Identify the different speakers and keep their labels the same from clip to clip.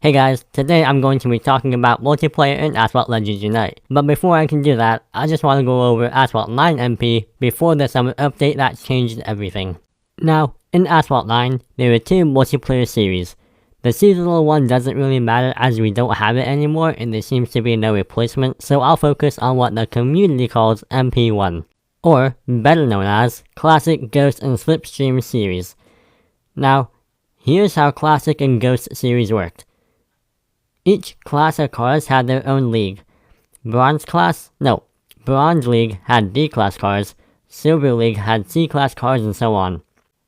Speaker 1: Hey guys, today I'm going to be talking about multiplayer in Asphalt Legends Unite. But before I can do that, I just want to go over Asphalt 9 MP before the summer update that changed everything. Now, in Asphalt 9, there are two multiplayer series. The seasonal one doesn't really matter as we don't have it anymore and there seems to be no replacement, so I'll focus on what the community calls MP1, or better known as Classic, Ghost, and Slipstream series. Now, here's how Classic and Ghost series worked. Each class of cars had their own league. Bronze League had D-class cars, Silver League had C-class cars, and so on.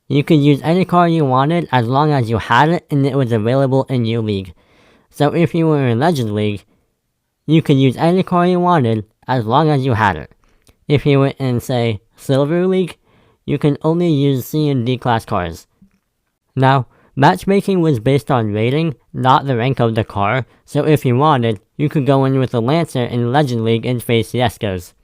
Speaker 1: You could use any car you wanted as long as you had it and it was available in your league. So if you were in Legend League, you could use any car you wanted as long as you had it. If you were in, say, Silver League, you can only use C and D class cars. Now, matchmaking was based on rating, not the rank of the car, so if you wanted, you could go in with a Lancer in Legend League and face Yeskos.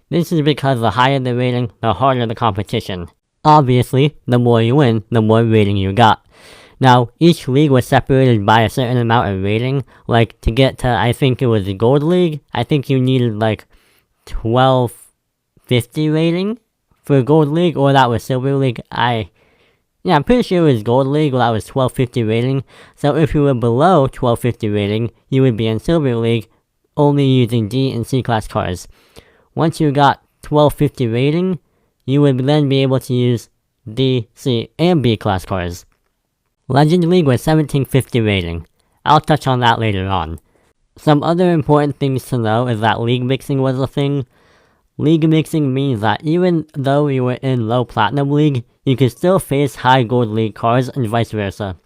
Speaker 1: This is because the higher the rating, the harder the competition. Obviously, the more you win, the more rating you got. Now, each league was separated by a certain amount of rating, like to get to, I think it was the Gold League, I think you needed like 1250 rating for Gold League, or that was Silver League. I'm pretty sure it was Gold League, that was 1250 rating. So if you were below 1250 rating, you would be in Silver League, only using D and C class cars. Once you got 1250 rating, you would then be able to use D, C, and B class cars. Legend League was 1750 rating. I'll touch on that later on. Some other important things to know is that league mixing was a thing. League mixing means that even though you were in low Platinum League, you could still face high Gold League cars and vice versa.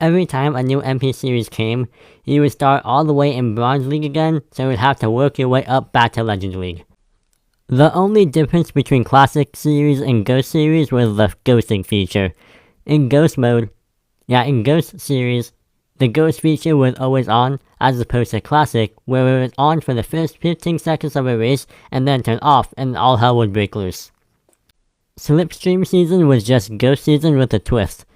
Speaker 1: Every time a new MP series came, you would start all the way in Bronze League again, so you would have to work your way up back to Legend League. The only difference between Classic series and Ghost series was the ghosting feature. In Ghost series, the Ghost feature was always on, as opposed to Classic, where it was on for the first 15 seconds of a race and then turned off and all hell would break loose. Slipstream season was just Ghost season with a twist.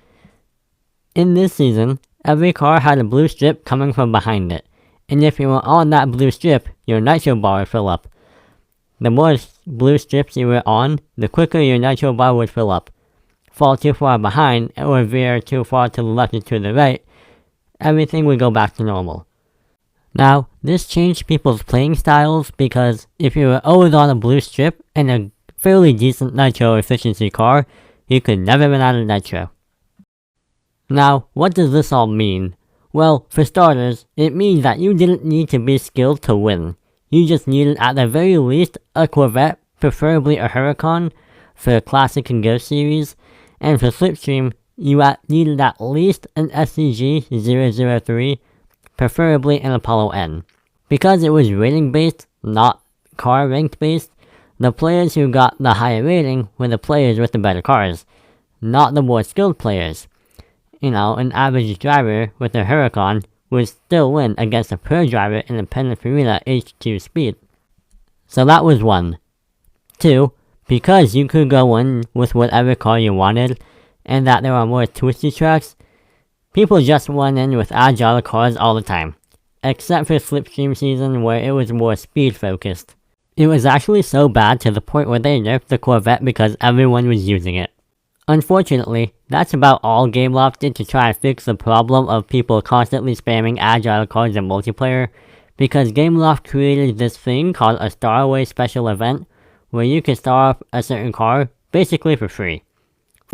Speaker 1: In this season, every car had a blue strip coming from behind it, and if you were on that blue strip, your nitro bar would fill up. The more blue strips you were on, the quicker your nitro bar would fill up. Fall too far behind, or veer too far to the left or to the right, everything would go back to normal. Now, this changed people's playing styles because if you were always on a blue strip and a fairly decent nitro efficiency car, you could never run out of nitro. Now, what does this all mean? Well, for starters, it means that you didn't need to be skilled to win. You just needed at the very least a Corvette, preferably a Huracan, for Classic and Ghost series, and for Slipstream, you needed at least an SCG-003, preferably an Apollo N. Because it was rating based, not car ranked based, the players who got the higher rating were the players with the better cars, not the more skilled players. An average driver with a Huracan would still win against a pro driver in a Pininfarina H2 speed. So that was 1. 2, because you could go in with whatever car you wanted, and that there are more twisty tracks, people just went in with agile cars all the time, except for Slipstream season where it was more speed focused. It was actually so bad to the point where they nerfed the Corvette because everyone was using it. Unfortunately, that's about all Gameloft did to try and fix the problem of people constantly spamming agile cars in multiplayer, because Gameloft created this thing called a Staraway special event, where you can star up a certain car, basically for free.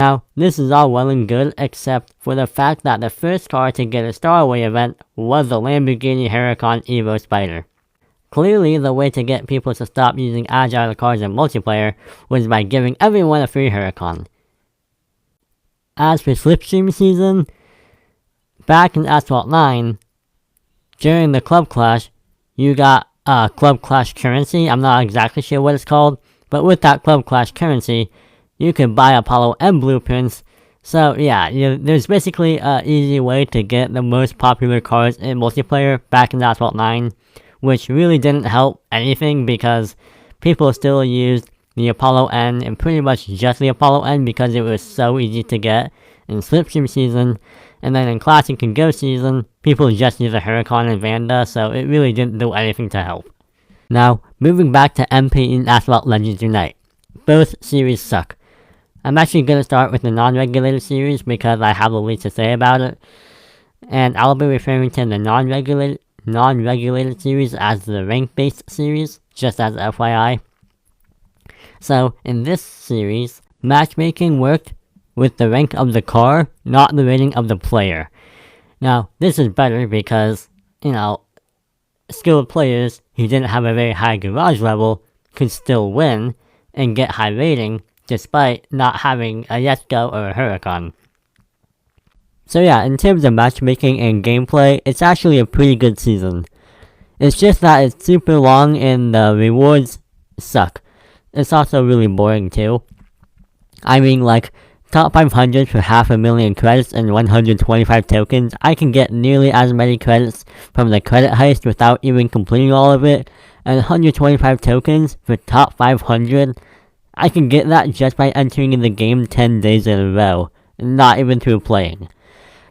Speaker 1: Now, this is all well and good except for the fact that the first car to get a Staraway event was the Lamborghini Huracan Evo Spider. Clearly, the way to get people to stop using agile cars in multiplayer was by giving everyone a free Huracan. As for Slipstream season, back in Asphalt 9, during the Club Clash, you got Club Clash currency. I'm not exactly sure what it's called, but with that Club Clash currency, you could buy Apollo M blueprints. So yeah, there's basically an easy way to get the most popular cars in multiplayer back in Asphalt 9, which really didn't help anything because people still used the Apollo N and pretty much just the Apollo N because it was so easy to get in Slipstream season, And then in Classic and Go season, people just use a Huracan and Vanda, so it really didn't do anything to help. Now, moving back to MP and Asphalt Legends Unite. Both series suck. I'm actually going to start with the non-regulated series because I have the least to say about it. And I'll be referring to the non-regulated series as the rank-based series, just as FYI. So, in this series, matchmaking worked with the rank of the car, not the rating of the player. Now, this is better because, skilled players who didn't have a very high garage level could still win and get high rating despite not having a Yesco or a Huracan. So yeah, in terms of matchmaking and gameplay, it's actually a pretty good season. It's just that it's super long and the rewards suck. It's also really boring too. I mean, like, top 500 for 500,000 credits and 125 tokens, I can get nearly as many credits from the credit heist without even completing all of it, and 125 tokens for top 500, I can get that just by entering in the game 10 days in a row, not even through playing.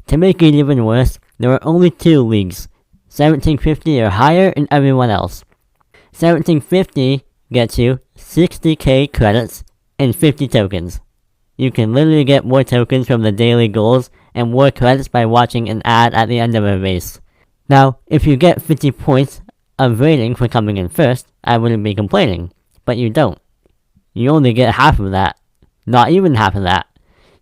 Speaker 1: To make it even worse, there are only 2 leagues, 1750 or higher and everyone else. 1750 gets you 60k credits and 50 tokens. You can literally get more tokens from the daily goals and more credits by watching an ad at the end of a race. Now, if you get 50 points of rating for coming in first, I wouldn't be complaining, but you don't. You only get half of that. Not even half of that.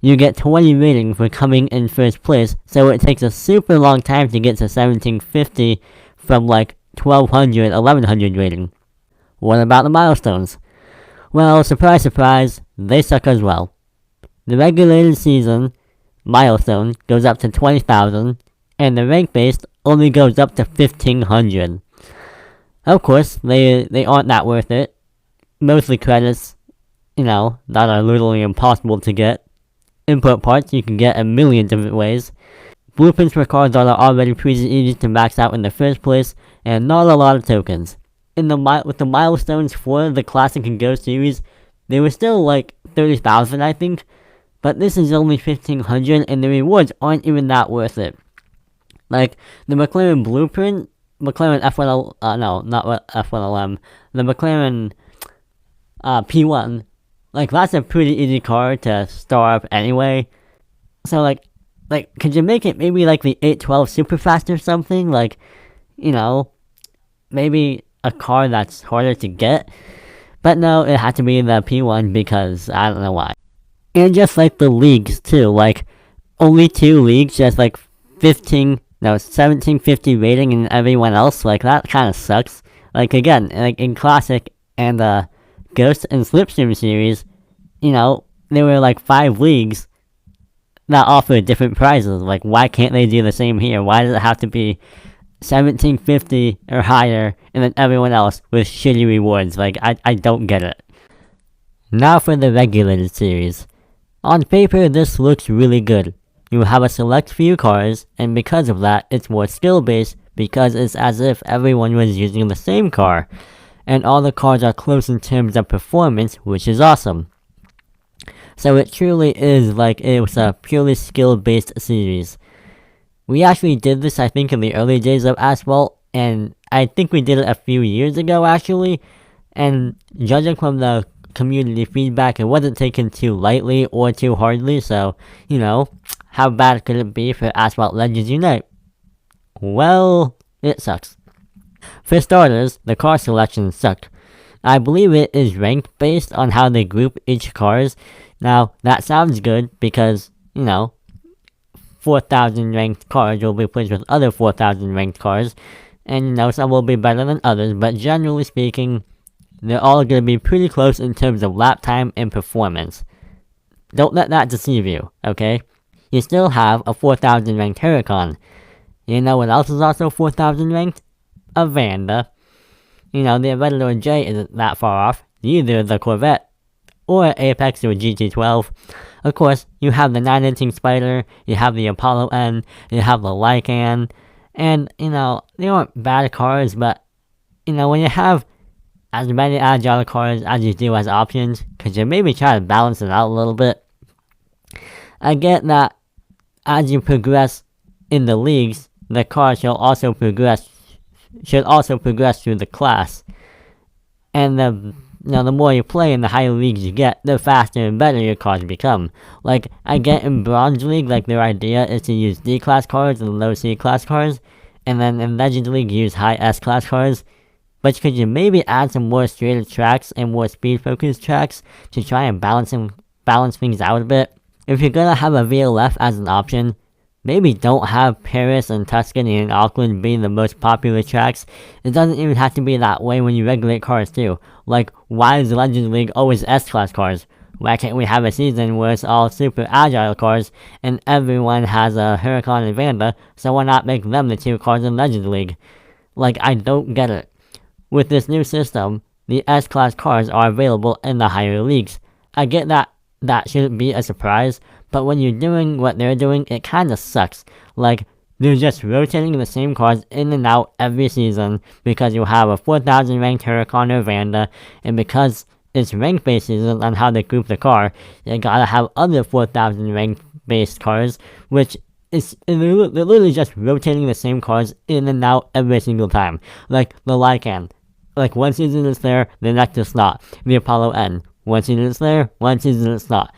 Speaker 1: You get 20 rating for coming in first place, so it takes a super long time to get to 1750 from like 1200, 1100 rating. What about the milestones? Well, surprise surprise, they suck as well. The regulated season milestone goes up to 20,000, and the rank-based only goes up to 1,500. Of course, they aren't that worth it. Mostly credits, that are literally impossible to get. Input parts you can get a million different ways. Blueprints for cars that are already pretty easy to max out in the first place, and not a lot of tokens. With the milestones for the Classic and Go series, they were still like 30,000 I think, but this is only 1,500 and the rewards aren't even that worth it. Like, the McLaren Blueprint, McLaren F1L, not F1LM, the McLaren P1, like, that's a pretty easy car to start up anyway. So, like, could you make it maybe like the 812 Superfast or something? Like, maybe a car that's harder to get? But no, it had to be the P1 because I don't know why. And just like the leagues too, like, only 2 leagues, just like 1750 rating and everyone else, like, that kind of sucks. Like, again, like in Classic and Ghost and Slipstream series, there were like 5 leagues that offer different prizes. Like, why can't they do the same here? Why does it have to be 1750 or higher and then everyone else with shitty rewards? Like, I don't get it. Now for the regulated series. On paper, this looks really good. You have a select few cars, and because of that, it's more skill-based because it's as if everyone was using the same car. And all the cars are close in terms of performance, which is awesome. So it truly is like it was a purely skill-based series. We actually did this, I think, in the early days of Asphalt, and I think we did it a few years ago, actually. And judging from the community feedback, it wasn't taken too lightly or too hardly, so, how bad could it be for Asphalt Legends Unite? Well, it sucks. For starters, the car selection sucked. I believe it is ranked based on how they group each cars. Now, that sounds good because, 4,000 ranked cars will be placed with other 4,000 ranked cars, and some will be better than others, but generally speaking, they're all going to be pretty close in terms of lap time and performance. Don't let that deceive you, okay? You still have a 4,000 ranked Huracan. You know what else is also 4,000 ranked? A Vanda. The Aventador J isn't that far off, either the Corvette or Apex or GT12. Of course, you have the 9-inching Spider, you have the Apollo N, you have the Lycan, and, they aren't bad cars, but, when you have as many agile cars as you do as options, could you maybe try to balance it out a little bit? I get that as you progress in the leagues, the cars should also progress through the class. And the more you play and the higher leagues you get, the faster and better your cars become. Like, I get in Bronze League, like, their idea is to use D-class cars and low C-class cars, and then in Legend League use high S-class cars. But could you maybe add some more straighter tracks and more speed-focused tracks to try and balance things out a bit? If you're gonna have a VLF as an option, maybe don't have Paris and Tuscany and Auckland being the most popular tracks. It doesn't even have to be that way when you regulate cars too. Like, why is Legend League always S-class cars? Why can't we have a season where it's all super agile cars and everyone has a Huracan and Vanda, so why not make them the two cars in Legend League? Like, I don't get it. With this new system, the S-class cars are available in the higher leagues. I get that shouldn't be a surprise, but when you're doing what they're doing, it kinda sucks. Like, they're just rotating the same cars in and out every season because you have a 4,000 ranked Huracan or Vanda, and because it's rank based season on how they group the car, you gotta have other 4,000 ranked based cars, which they're literally just rotating the same cars in and out every single time. Like the Lycan. Like, one season it's there, the next it's not. The Apollo N. One season it's there, one season it's not.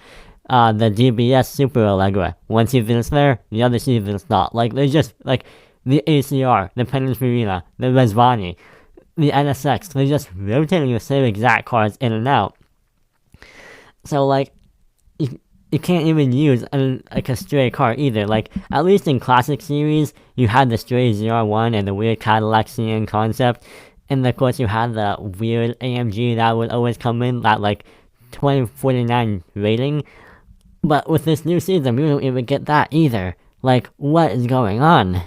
Speaker 1: The DBS Super Allegra. One season it's there, the other season it's not. Like, they're just, like, the ACR, the Pininfarina, the Resvani, the NSX, they're just rotating the same exact cars in and out. So, like, you can't even use a stray car either. Like, at least in Classic Series, you had the stray ZR1 and the weird Cadillac CN concept. And of course, you had the weird AMG that would always come in at, like, 2049 rating. But with this new season, you don't even get that either. Like, what is going on?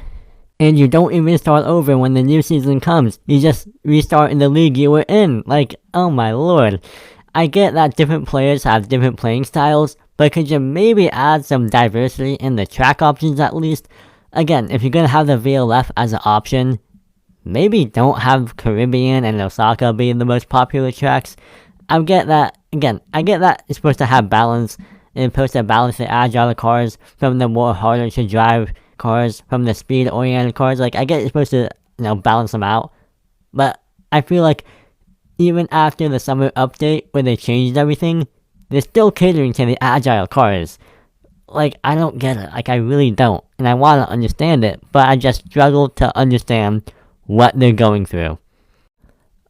Speaker 1: And you don't even start over when the new season comes. You just restart in the league you were in. Like, oh my lord. I get that different players have different playing styles, but could you maybe add some diversity in the track options at least? Again, if you're gonna have the VLF as an option, maybe don't have Caribbean and Osaka being the most popular tracks. I get that it's supposed to have balance, and it's supposed to balance the agile cars from the more harder to drive cars, from the speed oriented cars. Like, I get it's supposed to, balance them out. But I feel like even after the summer update where they changed everything, they're still catering to the agile cars. Like, I don't get it. Like, I really don't. And I want to understand it, but I just struggle to understand what they're going through.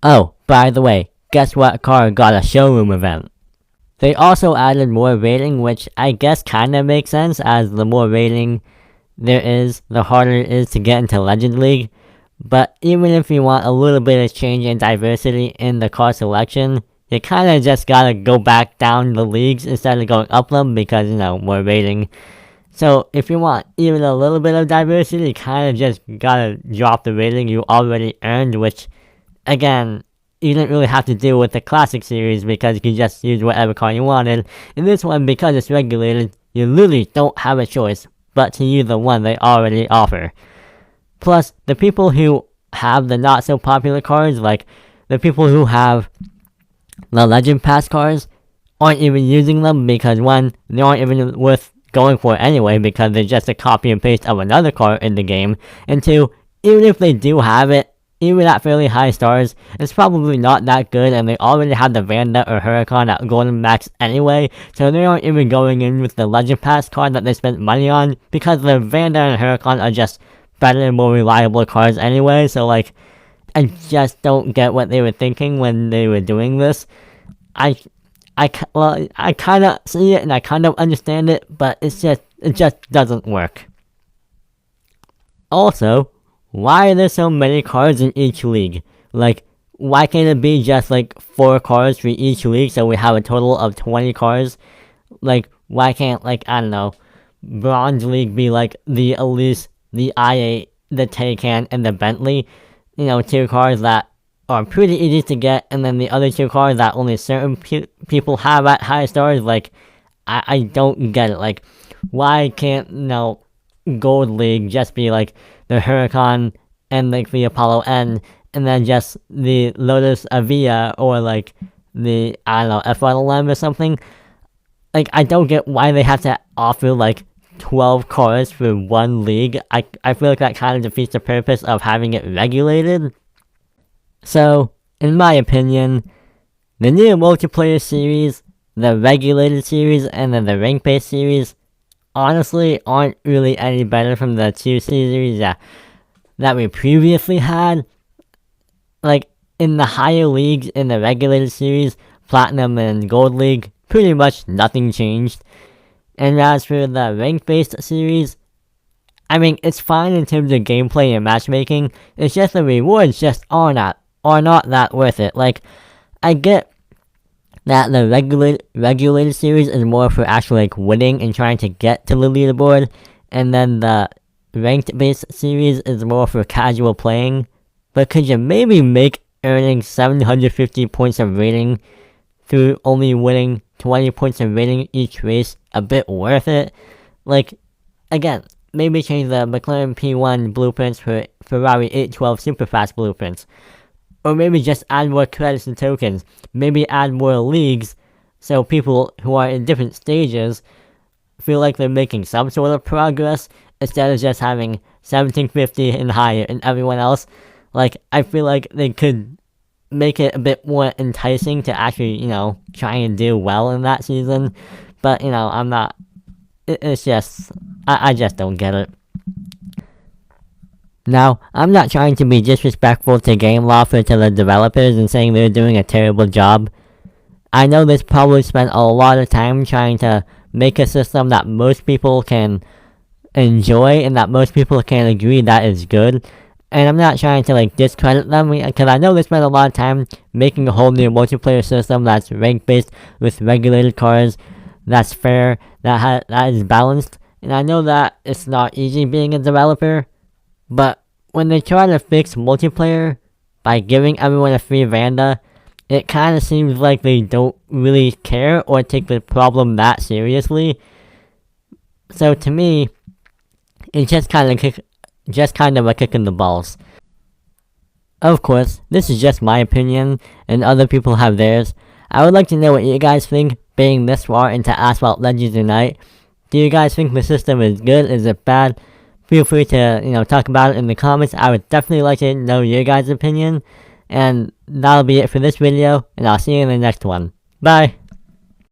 Speaker 1: Oh, by the way, guess what car got a showroom event? They also added more rating, which I guess kinda makes sense, as the more rating there is, the harder it is to get into Legend League. But even if you want a little bit of change and diversity in the car selection, you kinda just gotta go back down the leagues instead of going up them because, more rating. So if you want even a little bit of diversity, you kinda just gotta drop the rating you already earned, which, again, you didn't really have to do with the Classic Series because you could just use whatever car you wanted. In this one, because it's regulated, you literally don't have a choice but to use the one they already offer. Plus, the people who have the not so popular cars, like the people who have the Legend Pass cars, aren't even using them because, one, they aren't even worth going for anyway because they're just a copy and paste of another car in the game, and two, even if they do have it, even at fairly high stars, it's probably not that good, and they already have the Vanda or Huracan at Golden Max anyway, so they aren't even going in with the Legend Pass car that they spent money on, because the Vanda and Huracan are just better and more reliable cars anyway, so like, I just don't get what they were thinking when they were doing this. I kinda see it and I kind of understand it, but it just doesn't work. Also, why are there so many cars in each league? Like, why can't it be just like 4 cars for each league so we have a total of 20 cars? Like, why can't, like, I don't know, Bronze League be like the Elise, the i8, the Taycan, and the Bentley? 2 cars that are pretty easy to get, and then the other 2 cars that only certain people have at high stars. Like, I don't get it. Like, why can't, Gold League just be like the Huracan and like the Apollo N, and then just the Lotus Avia or like the, I don't know, F1LM or something? Like, I don't get why they have to offer like 12 cars for one league. I feel like that kind of defeats the purpose of having it regulated. So, in my opinion, the new multiplayer series, the regulated series, and then the rank-based series honestly aren't really any better from the two series that we previously had. Like, in the higher leagues in the regulated series, Platinum and Gold League, pretty much nothing changed. And as for the rank-based series, I mean, it's fine in terms of gameplay and matchmaking, it's just the rewards just are not that worth it. Like, I get that the regulated series is more for actually like winning and trying to get to the leaderboard, and then the ranked based series is more for casual playing. But could you maybe make earning 750 points of rating through only winning 20 points of rating each race a bit worth it? Like, again, maybe change the McLaren P1 blueprints for Ferrari 812 Superfast blueprints. Or maybe just add more credits and tokens. Maybe add more leagues so people who are in different stages feel like they're making some sort of progress instead of just having 1750 and higher and everyone else. Like, I feel like they could make it a bit more enticing to actually, try and do well in that season. But, I'm not... It's just... I just don't get it. Now, I'm not trying to be disrespectful to GameLoft or to the developers and saying they're doing a terrible job. I know this probably spent a lot of time trying to make a system that most people can enjoy and that most people can agree that is good. And I'm not trying to discredit them, because I know they spent a lot of time making a whole new multiplayer system that's rank based with regulated cars, that's fair, that is balanced. And I know that it's not easy being a developer. But when they try to fix multiplayer by giving everyone a free Vanda, it kind of seems like they don't really care or take the problem that seriously. So to me, it's just kind of a kick in the balls. Of course, this is just my opinion, and other people have theirs. I would like to know what you guys think, being this far into Asphalt Legends Unite. Do you guys think the system is good? Is it bad? Feel free to, talk about it in the comments. I would definitely like to know your guys' opinion. And that'll be it for this video, and I'll see you in the next one. Bye!